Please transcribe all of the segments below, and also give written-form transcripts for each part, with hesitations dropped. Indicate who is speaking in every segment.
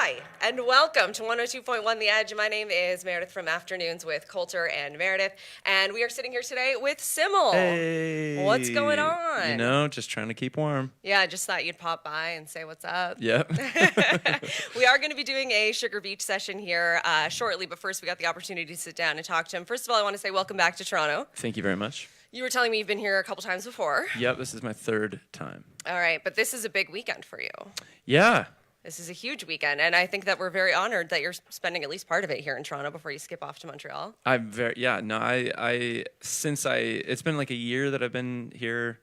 Speaker 1: Hi, and welcome to 102.1 The Edge. My name is Meredith from Afternoons with Coulter and Meredith, and we are sitting here today with SYML.
Speaker 2: Hey.
Speaker 1: What's going on?
Speaker 2: You know, just trying to keep warm.
Speaker 1: Yeah, I just thought you'd pop by and say what's up.
Speaker 2: Yep.
Speaker 1: We are going to be doing a Sugar Beach session here shortly, but first we got the opportunity to sit down and talk to him. First of all, I want to say welcome back to Toronto.
Speaker 2: Thank you very much.
Speaker 1: You were telling me you've been here a couple times before.
Speaker 2: Yep, this is my third time.
Speaker 1: All right, but this is a big weekend for you.
Speaker 2: Yeah.
Speaker 1: This is a huge weekend, and I think that we're very honored that you're spending at least part of it here in Toronto before you skip off to Montreal.
Speaker 2: It's been like a year that I've been here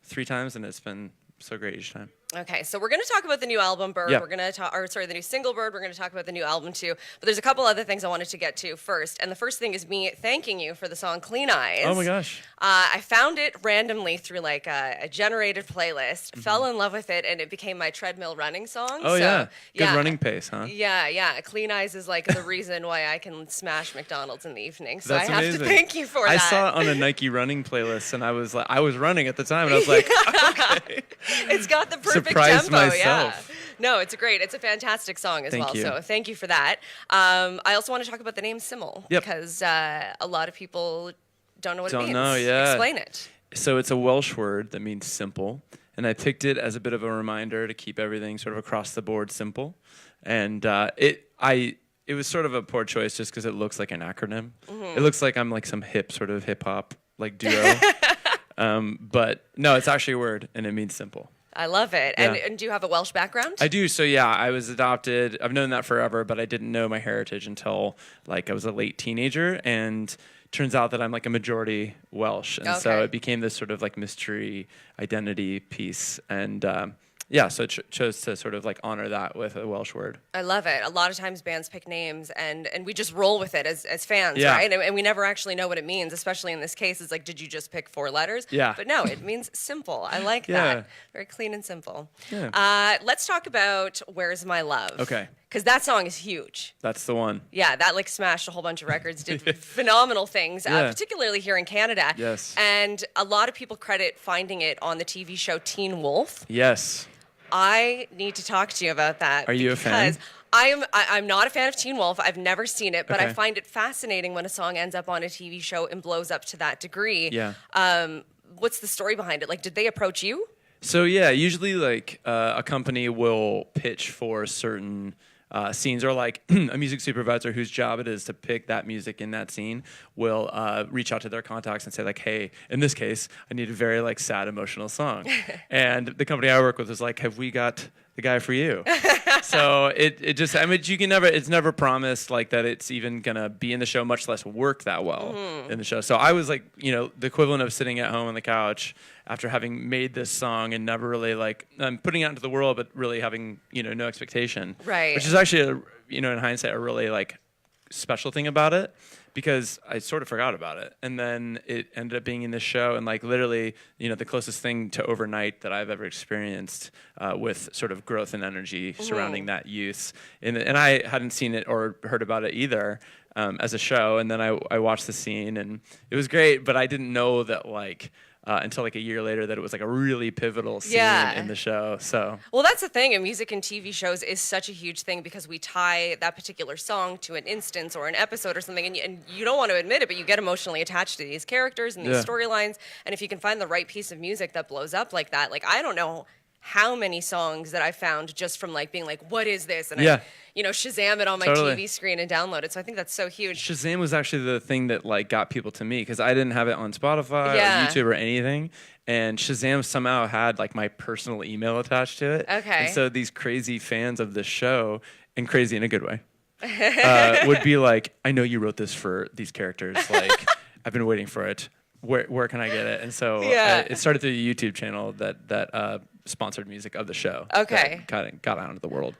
Speaker 2: 3 times, and it's been so great each time.
Speaker 1: Okay, so we're going to talk about the new album, Bird.
Speaker 2: Yeah.
Speaker 1: We're going to talk, the new single, Bird. We're going to talk about the new album too. But there's a couple other things I wanted to get to first, and the first thing is me thanking you for the song "Clean Eyes."
Speaker 2: Oh my gosh!
Speaker 1: I found it randomly through like a generated playlist, fell in love with it, and it became my treadmill running song.
Speaker 2: Oh
Speaker 1: so,
Speaker 2: Good running pace, huh?
Speaker 1: Yeah. "Clean Eyes" is like the reason why I can smash McDonald's in the evening. So
Speaker 2: That's
Speaker 1: I have
Speaker 2: amazing.
Speaker 1: to thank you for that.
Speaker 2: I saw it on a Nike running playlist, and I was running at the time, and I was like, okay.
Speaker 1: It's got the perfect
Speaker 2: Surprised
Speaker 1: tempo,
Speaker 2: myself.
Speaker 1: yeah. No, it's great. It's a fantastic song as
Speaker 2: Thank
Speaker 1: well.
Speaker 2: you.
Speaker 1: So thank you for that. I also want to talk about the name SYML because a lot of people don't know what it means.
Speaker 2: Don't know, yeah.
Speaker 1: Explain it.
Speaker 2: So it's a Welsh word that means simple, and I picked it as a bit of a reminder to keep everything sort of across the board simple. And it was sort of a poor choice just because it looks like an acronym. Mm-hmm. It looks like I'm like some hip hop like duo. But no, it's actually a word, and it means simple.
Speaker 1: I love it.
Speaker 2: Yeah.
Speaker 1: And do you have a Welsh background?
Speaker 2: I do. So yeah, I was adopted. I've known that forever, but I didn't know my heritage until like I was a late teenager, and turns out that I'm like a majority Welsh, and so it became this sort of like mystery identity piece, and so chose to sort of like honor that with a Welsh word.
Speaker 1: I love it. A lot of times bands pick names and we just roll with it as fans,
Speaker 2: Yeah.
Speaker 1: right? And we never actually know what it means, especially in this case. It's like, did you just pick 4 letters?
Speaker 2: Yeah.
Speaker 1: But no, it means simple. I like
Speaker 2: Yeah.
Speaker 1: that. Very clean and simple.
Speaker 2: Yeah.
Speaker 1: Let's talk about Where's My Love?
Speaker 2: Okay.
Speaker 1: Because that song is huge.
Speaker 2: That's the one.
Speaker 1: Yeah, that like smashed a whole bunch of records, did phenomenal things, particularly here in Canada.
Speaker 2: Yes.
Speaker 1: And a lot of people credit finding it on the TV show Teen Wolf.
Speaker 2: Yes.
Speaker 1: I need to talk to you about that.
Speaker 2: Are you a fan?
Speaker 1: Because I'm not a fan of Teen Wolf. I've never seen it, but I find it fascinating when a song ends up on a TV show and blows up to that degree.
Speaker 2: Yeah.
Speaker 1: What's the story behind it? Like, did they approach you?
Speaker 2: So yeah, usually like a company will pitch for certain scenes, or like a music supervisor whose job it is to pick that music in that scene will reach out to their contacts and say like, hey, in this case, I need a very like sad emotional song. And the company I work with was like, have we got the guy for you? So it just, I mean, it's never promised like that it's even gonna be in the show, much less work that well in the show. So I was like, the equivalent of sitting at home on the couch after having made this song and never really like putting it out into the world, but really having, no expectation.
Speaker 1: Right.
Speaker 2: Which is actually, in hindsight, a really like special thing about it, because I sort of forgot about it. And then it ended up being in this show, and like literally, the closest thing to overnight that I've ever experienced with sort of growth and energy surrounding that use. And I hadn't seen it or heard about it either as a show. And then I watched the scene, and it was great, but I didn't know that like, until like a year later, that it was like a really pivotal scene in the show. So
Speaker 1: well, that's the thing. And music and TV shows is such a huge thing because we tie that particular song to an instance or an episode or something, and you don't want to admit it, but you get emotionally attached to these characters and these storylines. And if you can find the right piece of music that blows up like that, like I don't know how many songs that I found just from like being like, what is this? And I Shazam it on my TV screen and download it. So I think that's so huge.
Speaker 2: Shazam was actually the thing that like got people to me, because I didn't have it on Spotify or YouTube or anything. And Shazam somehow had like my personal email attached to it.
Speaker 1: Okay.
Speaker 2: And so these crazy fans of this show, and crazy in a good way, would be like, I know you wrote this for these characters. Like, I've been waiting for it. Where can I get it? And so it started through the YouTube channel that sponsored music of the show.
Speaker 1: Okay.
Speaker 2: That got out into the world.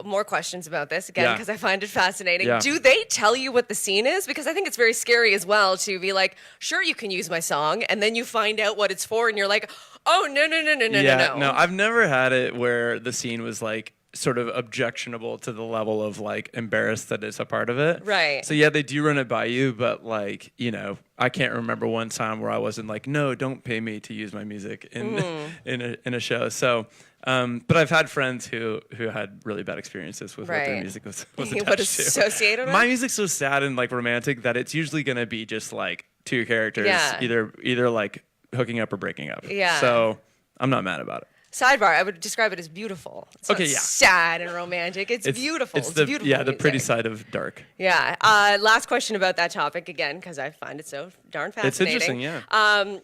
Speaker 1: More questions about this again, because I find it fascinating.
Speaker 2: Yeah.
Speaker 1: Do they tell you what the scene is? Because I think it's very scary as well to be like, sure, you can use my song, and then you find out what it's for, and you're like, oh, no.
Speaker 2: No, I've never had it where the scene was like sort of objectionable to the level of like embarrassed that it's a part of it.
Speaker 1: Right.
Speaker 2: So yeah, they do run it by you, but like, you know, I can't remember one time where I wasn't like, no, don't pay me to use my music in in a show. So, but I've had friends who had really bad experiences with what their music was attached
Speaker 1: What
Speaker 2: to.
Speaker 1: associated with?
Speaker 2: My music's so sad and like romantic that it's usually gonna be just like two characters,
Speaker 1: Yeah.
Speaker 2: either like hooking up or breaking up.
Speaker 1: Yeah.
Speaker 2: So I'm not mad about it.
Speaker 1: Sidebar, I would describe it as beautiful. It's not sad and romantic. It's beautiful. It's beautiful.
Speaker 2: Yeah, the pretty
Speaker 1: music.
Speaker 2: side of dark.
Speaker 1: Yeah. Last question about that topic again, because I find it so darn fascinating.
Speaker 2: It's interesting, yeah.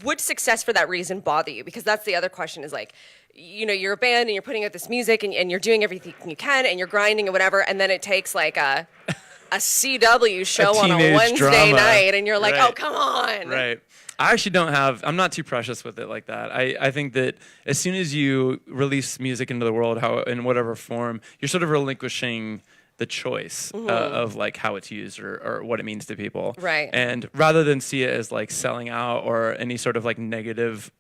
Speaker 1: Would success for that reason bother you? Because that's the other question is like, you know, you're a band and you're putting out this music and you're doing everything you can and you're grinding and whatever, and then it takes like a CW show on a Wednesday
Speaker 2: drama.
Speaker 1: night and you're like,
Speaker 2: Right.
Speaker 1: oh, come on.
Speaker 2: Right. I actually I'm not too precious with it like that. I think that as soon as you release music into the world, in whatever form, you're sort of relinquishing the choice of like how it's used or what it means to people.
Speaker 1: Right.
Speaker 2: And rather than see it as like selling out or any sort of like negative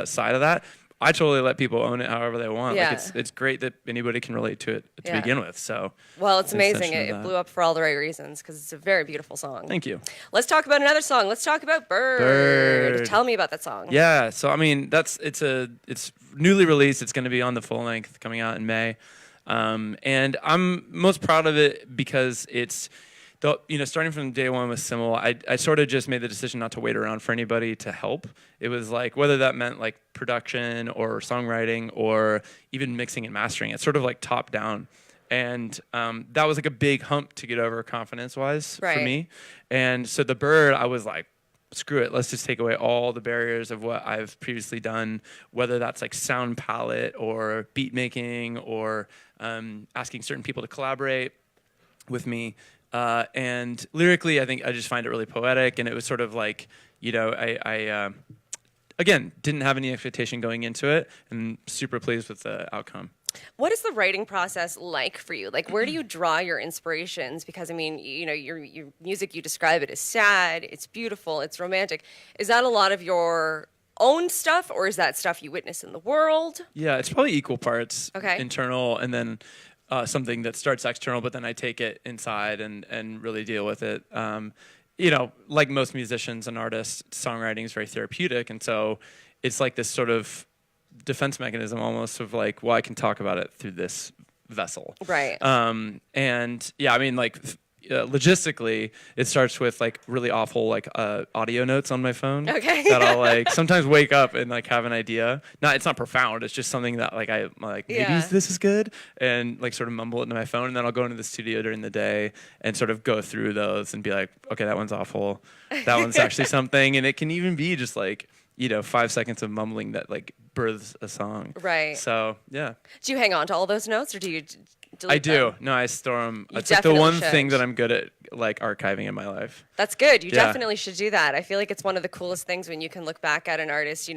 Speaker 2: side of that, I totally let people own it however they want.
Speaker 1: Yeah.
Speaker 2: Like it's great that anybody can relate to it to begin with. So
Speaker 1: well, it's amazing.
Speaker 2: extension of
Speaker 1: It
Speaker 2: that.
Speaker 1: blew up for all the right reasons because it's a very beautiful song.
Speaker 2: Thank you.
Speaker 1: Let's talk about another song. Let's talk about Bird. Tell me about that song.
Speaker 2: Yeah, so I mean, it's newly released. It's going to be on the full length coming out in May, and I'm most proud of it because it's, starting from day one with SYML, I sort of just made the decision not to wait around for anybody to help. It was like whether that meant like production or songwriting or even mixing and mastering. It's sort of like top down. And that was like a big hump to get over confidence-wise for me. And so the Bird, I was like, screw it, let's just take away all the barriers of what I've previously done, whether that's like sound palette or beat making or asking certain people to collaborate with me. And lyrically, I think I just find it really poetic. And it was sort of like, I again, didn't have any expectation going into it and super pleased with the outcome.
Speaker 1: What is the writing process like for you? Like, where do you draw your inspirations? Because, I mean, your music, you describe it as sad, it's beautiful, it's romantic. Is that a lot of your own stuff, or is that stuff you witness in the world?
Speaker 2: Yeah, it's probably equal parts
Speaker 1: Okay.
Speaker 2: internal and then something that starts external, but then I take it inside and really deal with it. Like most musicians and artists, songwriting is very therapeutic, and so it's like this sort of defense mechanism almost of like, well, I can talk about it through this vessel.
Speaker 1: Right.
Speaker 2: And yeah, I mean, like logistically, it starts with like really awful like audio notes on my phone.
Speaker 1: Okay.
Speaker 2: That I'll like sometimes wake up and like have an idea. It's not profound. It's just something that like I like maybe this is good and like sort of mumble it into my phone, and then I'll go into the studio during the day and sort of go through those and be like, okay, that one's awful. That one's actually something, and it can even be just like 5 seconds of mumbling that like births a song.
Speaker 1: Right.
Speaker 2: So yeah.
Speaker 1: Do you hang on to all those notes, or do you delete
Speaker 2: I do.
Speaker 1: them?
Speaker 2: No, I store them.
Speaker 1: You
Speaker 2: It's like the
Speaker 1: definitely
Speaker 2: one
Speaker 1: should.
Speaker 2: thing that I'm good at, like archiving in my life.
Speaker 1: That's good. You
Speaker 2: Yeah.
Speaker 1: definitely should do that. I feel like it's one of the coolest things when you can look back at an artist,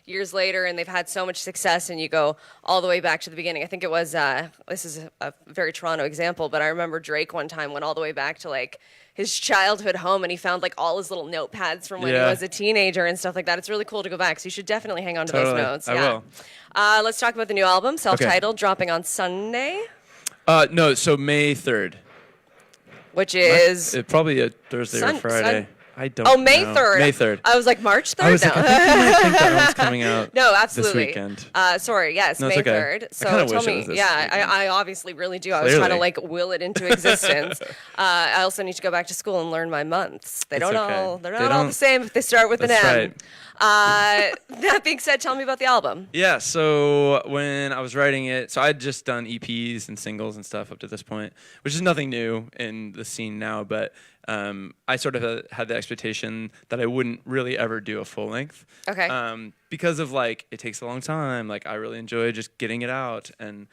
Speaker 1: years later, and they've had so much success, and you go all the way back to the beginning. I think it was, this is a very Toronto example, but I remember Drake one time went all the way back to like his childhood home, and he found like all his little notepads from when he was a teenager and stuff like that. It's really cool to go back. So you should definitely hang on to those notes.
Speaker 2: I will.
Speaker 1: Let's talk about the new album, self-titled, dropping on Sunday,
Speaker 2: No, so May 3rd.
Speaker 1: which is
Speaker 2: It probably a Thursday or Friday. I don't
Speaker 1: Oh, May
Speaker 2: know.
Speaker 1: 3rd.
Speaker 2: May 3rd.
Speaker 1: I was like, March 3rd?
Speaker 2: I was like, I think you might think that one's coming out
Speaker 1: No, absolutely.
Speaker 2: this weekend.
Speaker 1: Sorry, yes,
Speaker 2: No, it's
Speaker 1: May
Speaker 2: okay.
Speaker 1: 3rd.
Speaker 2: I
Speaker 1: So
Speaker 2: kinda
Speaker 1: tell
Speaker 2: wish it
Speaker 1: me,
Speaker 2: was this
Speaker 1: yeah,
Speaker 2: weekend.
Speaker 1: I obviously really do. I was trying to
Speaker 2: Clearly.
Speaker 1: like will it into existence. I also need to go back to school and learn my months. They're
Speaker 2: It's
Speaker 1: not
Speaker 2: okay.
Speaker 1: all they're
Speaker 2: They
Speaker 1: not all the
Speaker 2: don't-
Speaker 1: same if they start with
Speaker 2: That's
Speaker 1: an M. That being said, tell me about the album.
Speaker 2: Yeah, so when I was writing it, so I'd just done EPs and singles and stuff up to this point, which is nothing new in the scene now, but I sort of had the expectation that I wouldn't really ever do a full length.
Speaker 1: Okay.
Speaker 2: Because of like, it takes a long time. Like I really enjoy just getting it out and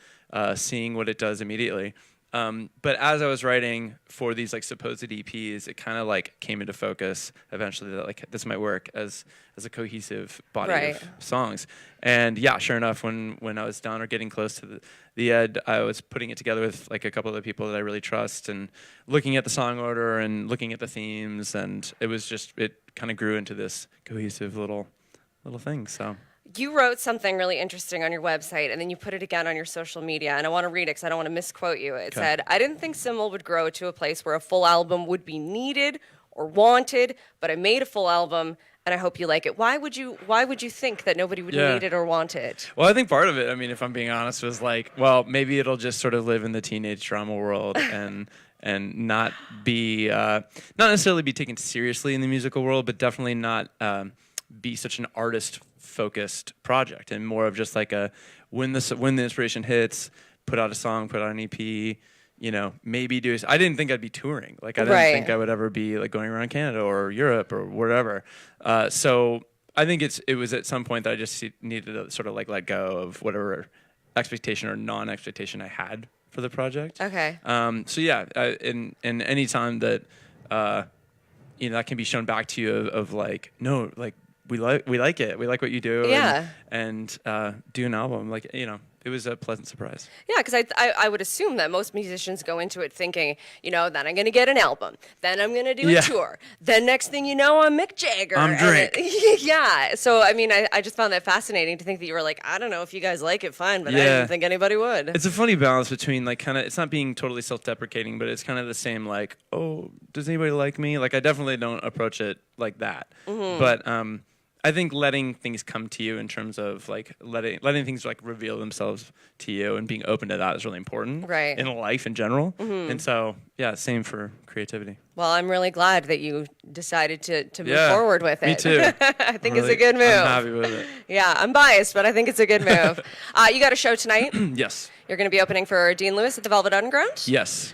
Speaker 2: seeing what it does immediately. But as I was writing for these like supposed EPs, it kind of like came into focus eventually that like this might work as a cohesive body of songs. And yeah, sure enough, when I was done or getting close to the end, I was putting it together with like a couple of the people that I really trust and looking at the song order and looking at the themes, and it kind of grew into this cohesive little thing. So.
Speaker 1: You wrote something really interesting on your website, and then you put it again on your social media, and I want to read it because I don't want to misquote you. It said, I didn't think SYML would grow to a place where a full album would be needed or wanted, but I made a full album, and I hope you like it. Why would you think that nobody would need it or want it?
Speaker 2: Well, I think part of it, I mean, if I'm being honest, was like, well, maybe it'll just sort of live in the teenage drama world and not be, not necessarily be taken seriously in the musical world, but definitely not be such an artist-focused project, and more of just like a when the inspiration hits, put out a song, put out an EP. You know, maybe do. I didn't think I'd be touring. Like, I didn't think I would ever be like going around Canada or Europe or whatever. So I think it was at some point that I just needed to sort of like let go of whatever expectation or non-expectation I had for the project.
Speaker 1: Okay.
Speaker 2: So yeah, in any time that you know, that can be shown back to you of like, no, like we like it, we like what you do.
Speaker 1: Yeah.
Speaker 2: And do an album, like, you know. It was a pleasant surprise.
Speaker 1: Yeah, because I would assume that most musicians go into it thinking, you know, then I'm going to get an album, then I'm going to do a tour, then next thing you know, I'm Mick Jagger.
Speaker 2: I'm Drake.
Speaker 1: Yeah, so I mean, I just found that fascinating to think that you were like, I don't know if you guys like it, fine, but I didn't think anybody would.
Speaker 2: It's a funny balance between like kind of, it's not being totally self-deprecating, but it's kind of the same like, oh, does anybody like me? Like I definitely don't approach it like that. Mm-hmm. But I think letting things come to you in terms of like letting things like reveal themselves to you and being open to that is really important in life in general. Mm-hmm. And so, yeah, same for creativity.
Speaker 1: Well, I'm really glad that you decided to move forward with it.
Speaker 2: Me too.
Speaker 1: I think it's a good move.
Speaker 2: I'm happy with it.
Speaker 1: Yeah, I'm biased, but I think it's a good move. You got a show tonight?
Speaker 2: Yes.
Speaker 1: You're going to be opening for Dean Lewis at the Velvet Underground?
Speaker 2: Yes.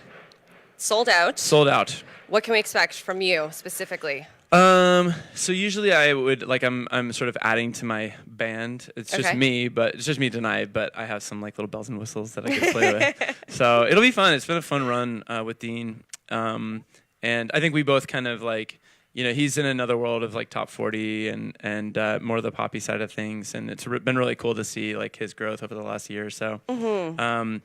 Speaker 1: Sold out?
Speaker 2: Sold out.
Speaker 1: What can we expect from you specifically?
Speaker 2: So usually I would like I'm sort of adding to my band. It's just me, but it's just me tonight. But I have some like little bells and whistles that I get to play with. So it'll be fun. It's been a fun run with Dean, and I think we both kind of like, you know, he's in another world of like top 40 and more of the poppy side of things, and it's been really cool to see like his growth over the last year or so. Mm-hmm.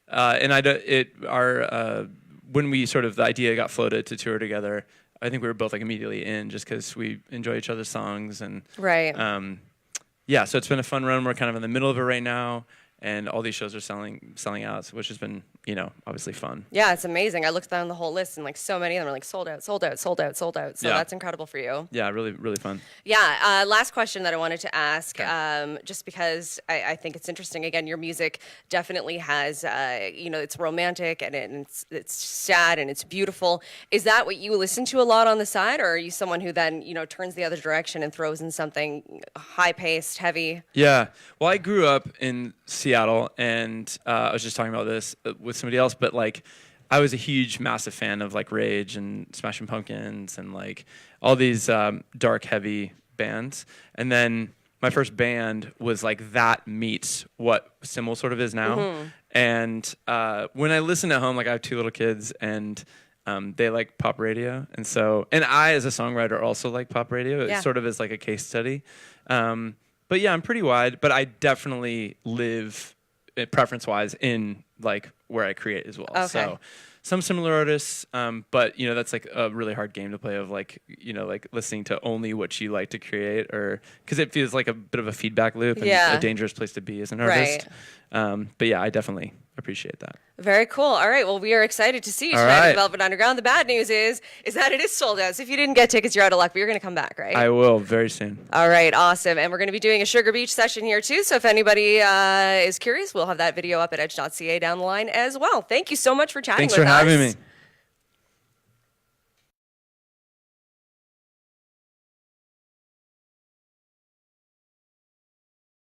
Speaker 2: And when we sort of the idea got floated to tour together, I think we were both like immediately in just because we enjoy each other's songs and yeah. So it's been a fun run. We're kind of in the middle of it right now, and all these shows are selling out, which has been, you know, obviously fun.
Speaker 1: Yeah, it's amazing. I looked down the whole list, and like so many of them are like sold out, sold out, sold out, sold out. So that's incredible for you.
Speaker 2: Yeah, really, really fun.
Speaker 1: Yeah. Last question that I wanted to ask, just because I think it's interesting. Again, your music definitely has, you know, it's romantic and it's sad and it's beautiful. Is that what you listen to a lot on the side, or are you someone who then, you know, turns the other direction and throws in something high-paced, heavy?
Speaker 2: Yeah. Well, I grew up in Seattle, and I was just talking about this with somebody else, but like I was a huge, massive fan of like Rage and Smashing Pumpkins and like all these dark, heavy bands. And then my first band was like that meets what SYML sort of is now. Mm-hmm. And when I listen at home, like I have two little kids, and they like pop radio, and I as a songwriter also like pop radio. It sort of is like a case study. But yeah, I'm pretty wide, but I definitely live preference-wise in like where I create as well. Okay. So some similar artists, but you know, that's like a really hard game to play of like, you know, like listening to only what you like to create, or because it feels like a bit of a feedback loop and a dangerous place to be as an artist. But yeah, I definitely appreciate that.
Speaker 1: Very cool. All right. Well, we are excited to see you tonight at Velvet Underground. The bad news is that it is sold out. So if you didn't get tickets, you're out of luck, but you're going to come back, right?
Speaker 2: I will very soon.
Speaker 1: All right. Awesome. And we're going to be doing a Sugar Beach session here too. So if anybody is curious, we'll have that video up at edge.ca down the line as well. Thank you so much for chatting with us.
Speaker 2: Thanks for having me.